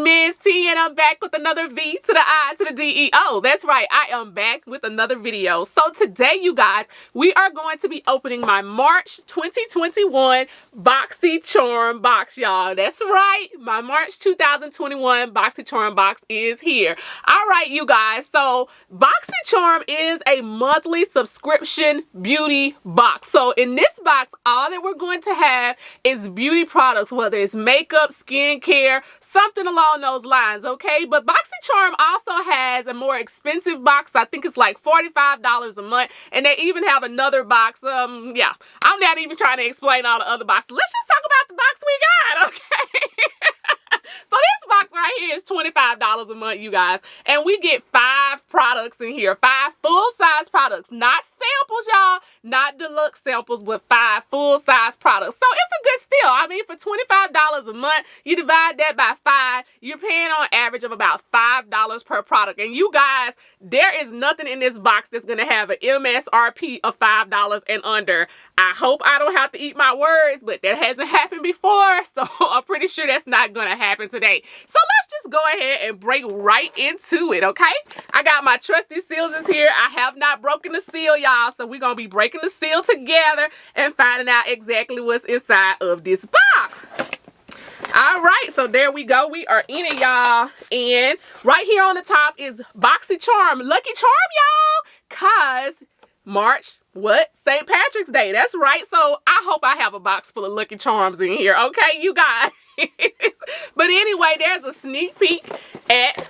Miss T, and I'm back with another V to the I to the D-E-O. That's right, I am back with another video. So today, you guys, we are going to be opening my March 2021 BOXYCHARM box, y'all. That's right, my March 2021 BOXYCHARM box is here. All right, you guys, so BOXYCHARM is a monthly subscription beauty box. So in this box, all that we're going to have is beauty products, whether it's makeup, skincare, something along those lines, okay? But BOXYCHARM also has a more expensive box. I think it's like $45 a month, and they even have another box. Yeah, I'm not even trying to explain all the other boxes. Let's just talk about the box we got, okay? So this box right here is $25 a month, you guys, and we get 5 products in here, 5 full-size products, not samples, y'all, not deluxe samples, but 5 full-size products. So it's a good steal. I mean, for $25 a month, you divide that by 5, you're paying on average of about $5 per product. And you guys, there is nothing in this box that's going to have an MSRP of $5 and under. I hope I don't have to eat my words, but that hasn't happened before, so I'm pretty sure that's not going to happen today. So let's just go ahead and break right into it, okay? I got my trusty seals is here. I have not broken the seal, y'all, so we're going to be breaking the seal together and finding out exactly what's inside of this box. All right, so there we go. We are in it, y'all. And right here on the top is BOXYCHARM. Lucky charm, y'all, because March, what? St. Patrick's Day. That's right. So I hope I have a box full of Lucky Charms in here, okay, you guys? But anyway, there's a sneak peek at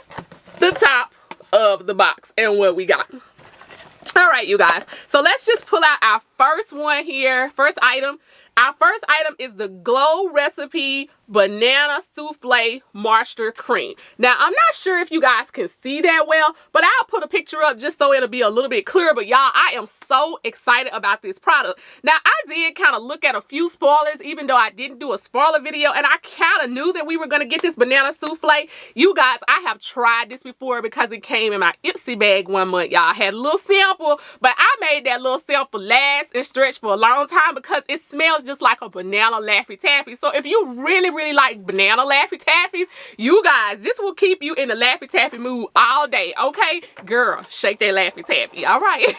the top of the box and what we got. All right, you guys. So let's just pull out our first one here. First item. Our first item is the Glow Recipe Banana Soufflé Moisture Cream. Now, I'm not sure if you guys can see that well, but I'll put a picture up just so it'll be a little bit clearer. But y'all, I am so excited about this product. Now, I did kind of look at a few spoilers, even though I didn't do a spoiler video, and I kind of knew that we were going to get this banana souffle. You guys, I have tried this before because it came in my Ipsy bag one month, y'all. I had a little sample, but I made that little sample last and stretch for a long time because it smells just like a banana Laffy Taffy. So if you really like banana Laffy Taffies, you guys, this will keep you in the Laffy Taffy mood all day, okay? Girl, shake that Laffy Taffy, all right?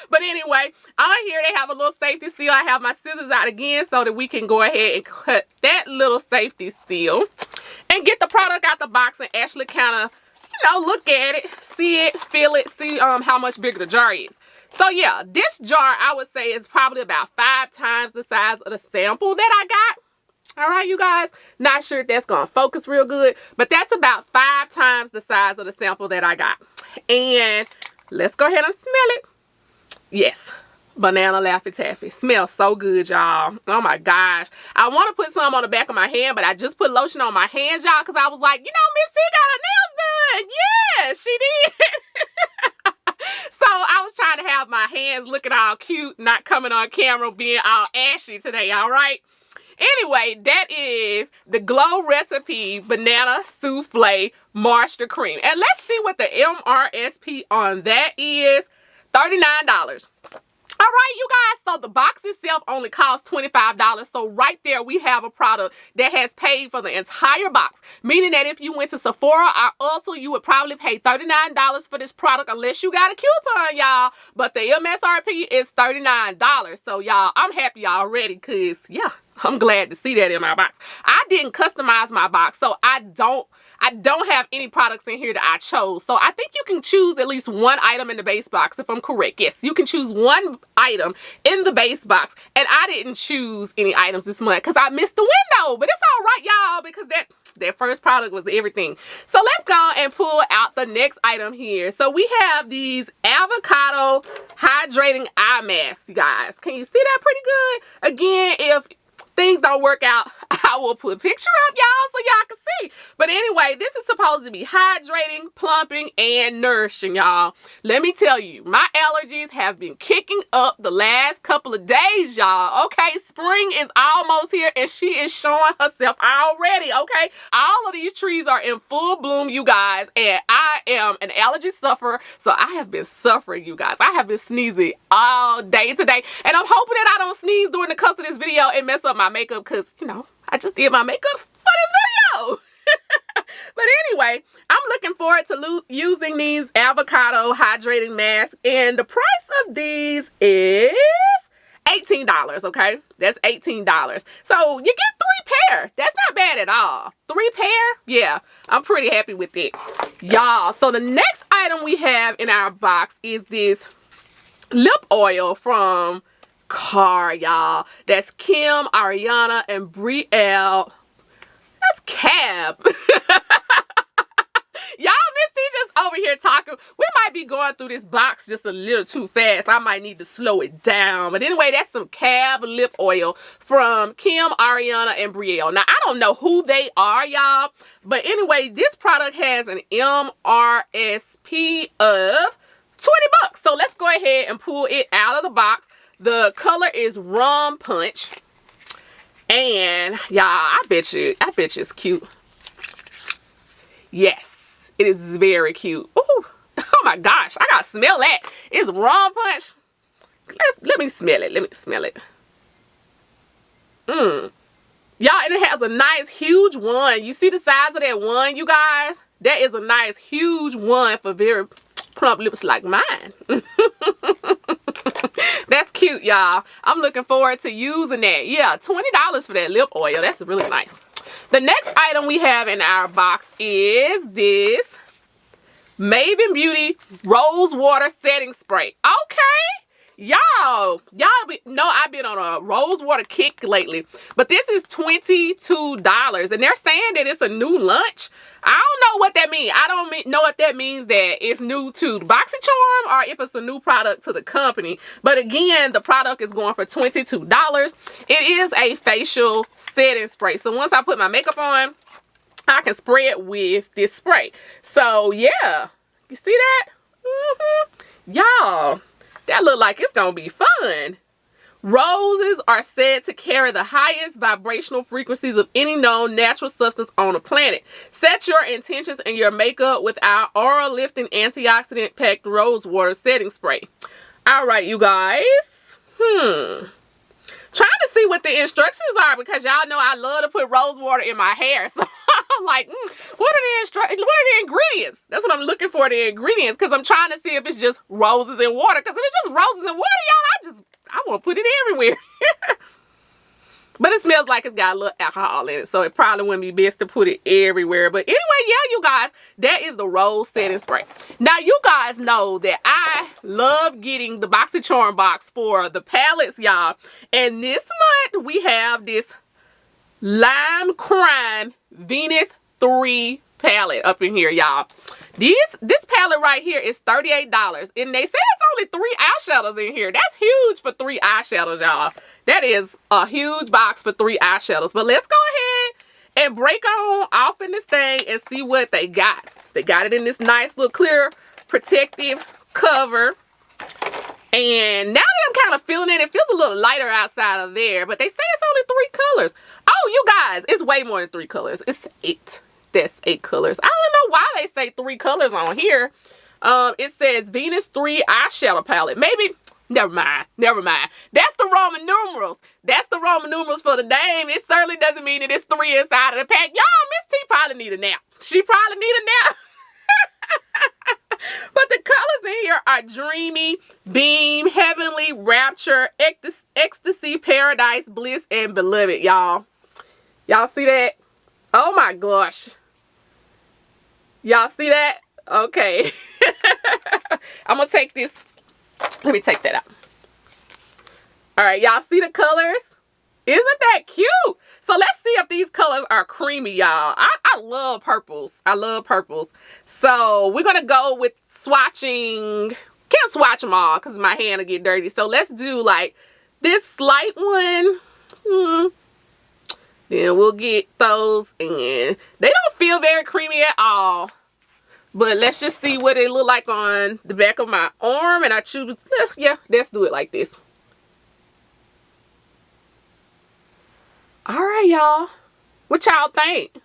But anyway, on here they have a little safety seal. I have my scissors out again so that we can go ahead and cut that little safety seal and get the product out the box and actually kind of, you know, look at it, see it, feel it, see how much bigger the jar is. So yeah, this jar I would say is probably about 5 times the size of the sample that I got. All right, you guys, not sure if that's going to focus real good, but that's about 5 times the size of the sample that I got. And let's go ahead and smell it. Yes, banana Laffy Taffy. Smells so good, y'all. Oh my gosh. I want to put some on the back of my hand, but I just put lotion on my hands, y'all, because I was like, you know, Miss T got her nails done. Yeah, she did. So I was trying to have my hands looking all cute, not coming on camera being all ashy today, all right? Anyway, that is the Glow Recipe Banana Soufflé Moisture Cream. And let's see what the MRSP on that is. $39. All right, you guys, so the box itself only costs $25. So right there, we have a product that has paid for the entire box, meaning that if you went to Sephora or Ulta, you would probably pay $39 for this product unless you got a coupon, y'all. But the MSRP is $39. So, y'all, I'm happy already because, yeah, I'm glad to see that in my box. I didn't customize my box, so I don't have any products in here that I chose. So I think you can choose at least one item in the base box, if I'm correct. Yes, you can choose one item in the base box. And I didn't choose any items this month because I missed the window. But it's all right, y'all, because that first product was everything. So let's go and pull out the next item here. So we have these avocado hydrating eye masks, you guys. Can you see that pretty good? Again, if things don't work out, I will put a picture up, y'all, so y'all can see. But anyway, this is supposed to be hydrating, plumping, and nourishing, y'all. Let me tell you, my allergies have been kicking up the last couple of days, y'all. Okay, spring is almost here, and she is showing herself already, okay? All of these trees are in full bloom, you guys, and I am an allergy sufferer, so I have been suffering, you guys. I have been sneezing all day today, and I'm hoping that I don't sneeze during the course of this video and mess up my makeup because, you know, I just did my makeup for this video. But anyway, I'm looking forward to using these avocado hydrating masks, and the price of these is $18, okay? That's $18. So you get 3 pair. That's not bad at all. 3 pair? Yeah, I'm pretty happy with it. Y'all, so the next item we have in our box is this lip oil from Car, y'all. That's Kim, Ariana, and Brielle. That's Cab. Y'all, Miss T just over here talking. We might be going through this box just a little too fast. I might need to slow it down. But anyway, that's some Cab lip oil from Kim, Ariana, and Brielle. Now, I don't know who they are, y'all. But anyway, this product has an MRSP of $20. So let's go ahead and pull it out of the box. The color is Rum Punch. And y'all, I bet you it's cute. Yes, it is very cute. Ooh, oh my gosh, I gotta smell that. It's Rum Punch. Let me smell it. Let me smell it. Y'all, and it has a nice huge one. You see the size of that one, you guys? That is a nice huge one for very plump lips like mine. That's cute, y'all. I'm looking forward to using that. Yeah, $20 for that lip oil. That's really nice. The next item we have in our box is this Maven Beauty Rose Water Setting Spray. Okay. Y'all know I've been on a rose water kick lately, but this is $22, and they're saying that it's a new lunch. I don't know what that means. I don't know if that means that it's new to BOXYCHARM or if it's a new product to the company. But again, the product is going for $22. It is a facial setting spray. So once I put my makeup on, I can spray it with this spray. So yeah, you see that? Y'all, that look like it's gonna be fun. Roses are said to carry the highest vibrational frequencies of any known natural substance on the planet. Set your intentions in your makeup with our aura lifting antioxidant packed rose water setting spray. All right, you guys. Trying to see what the instructions are, because y'all know I love to put rose water in my hair. So I'm like, what are the ingredients? That's what I'm looking for, the ingredients, because I'm trying to see if it's just roses and water. Because if it's just roses and water, y'all, I want to put it everywhere. But it smells like it's got a little alcohol in it, so it probably wouldn't be best to put it everywhere. But anyway, yeah, you guys, that is the rose setting spray. Now, you guys know that I love getting the BOXYCHARM box for the palettes, y'all. And this month, we have this Lime Crime Venus 3 palette up in here, y'all. This palette right here is $38, and they say it's only 3 eyeshadows in here. That's huge for 3 eyeshadows, y'all. That is a huge box for 3 eyeshadows. But let's go ahead and break on off in this thing and see what they got. They got it in this nice little clear protective cover. And now that I'm kind of feeling it, it feels a little lighter outside of there. But they say it's only 3 colors. Oh, you guys, it's way more than 3 colors. It's 8. That's 8 colors. I don't know why they say 3 colors on here. It says Venus 3 eyeshadow palette. Maybe, never mind. That's the Roman numerals. That's the Roman numerals for the name. It certainly doesn't mean that it's 3 inside of the pack. Y'all, Miss T probably need a nap. She probably need a nap. But the colors in here are Dreamy, Beam, Heavenly, Rapture, Ecstasy, Paradise, Bliss, and Beloved, y'all. Y'all see that? Oh my gosh. Y'all see that? Okay. I'm gonna take this. Let me take that out. All right, y'all see the colors? Isn't that cute? So let's see if these colors are creamy, y'all. I love purples. I love purples. So we're gonna go with swatching. Can't swatch them all because my hand will get dirty. So let's do like this slight one. Then we'll get those in. They don't feel very creamy at all. But let's just see what they look like on the back of my arm. And I choose, yeah, let's do it like this. All right, y'all. What y'all think?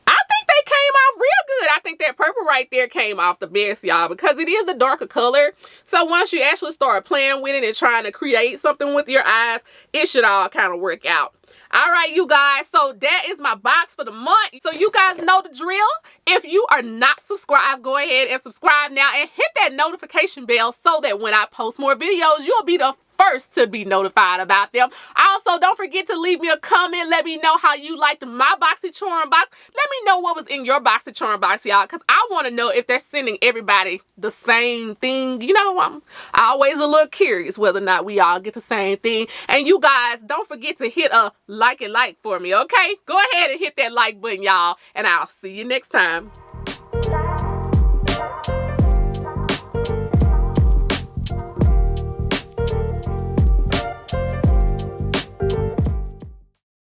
I think they came off real good. I think that purple right there came off the best, y'all, because it is the darker color. So once you actually start playing with it and trying to create something with your eyes, it should all kind of work out. All right, you guys, so that is my box for the month. So you guys know the drill. If you are not subscribed, go ahead and subscribe now and hit that notification bell so that when I post more videos, you'll be the first to be notified about them. Also, don't forget to leave me a comment. Let me know how you liked my BOXYCHARM box. Let me know what was in your BOXYCHARM box, y'all, because I want to know if they're sending everybody the same thing. You know, I'm always a little curious whether or not we all get the same thing. And you guys, don't forget to hit a like for me, okay? Go ahead and hit that like button, y'all, and I'll see you next time.